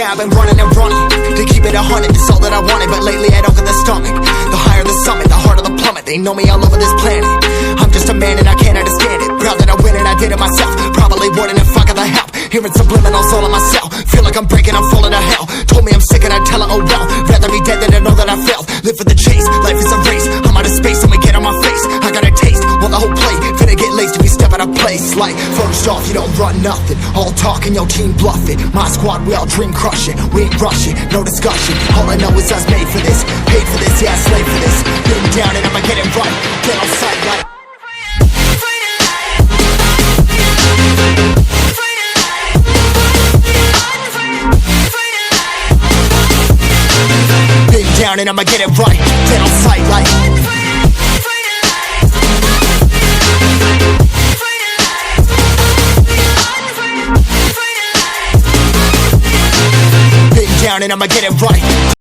Yeah, I've been running and running to keep it 100, it's all that I wanted. But lately I don't get the stomach. The higher the summit, the harder the plummet. They know me all over this planet. I'm just a man and I can't understand it. Proud that I win and I did it myself. Probably wouldn't if I got the help. Hearing subliminals all on myself. Feel like I'm breaking, I'm falling to hell. Told me I'm sick and I tell her, oh well. Rather be dead than to know that I failed. Live for the chase, life is a race. I'm out of space and we get on my face. I got a taste, well the whole plate finna get laced if we step out of place. Like, first off, you don't run nothing. All talk and your team bluffing. My squad, we all dream crushing. We ain't rushing, no discussion. All I know is us made for this. Paid for this, yeah, slave for this. Been down and I'ma get it right. Get on sight like down and I'ma get it right. Get on sight like been down and I'ma get it right.